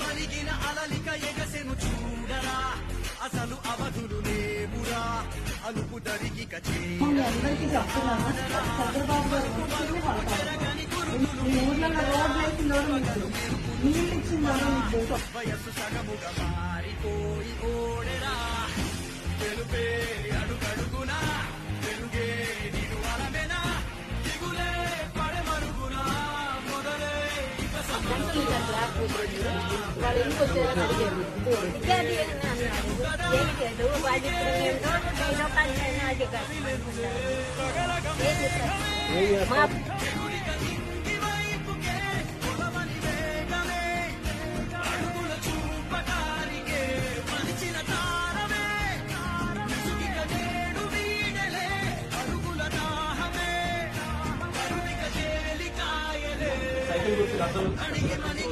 మరిగిన అలలిక ఎగసెను చూడరా అసలు అవధులు లేవురా అలుపు దరికి అందరికీ చెప్తున్నాను చంద్రబాబు గారు ఊర్లలో రోడ్లు వేసిందో నీళ్ళు ఇచ్చిందో వయస్సు సగముగా మారిపోయి ఓడెరా తెలుపే అడుగడుగునా తెలుగే నిను అలమెనా దిగులే పడమరుగునా మొదలే వాళ్ళు ఇంకొచ్చేది అడుగుల చూపటానికే మలిచిన తారమే ముసుగిక నేడు వీడలే అడుగుల దాహమే కరుణిక తేలికాయలే అడిగి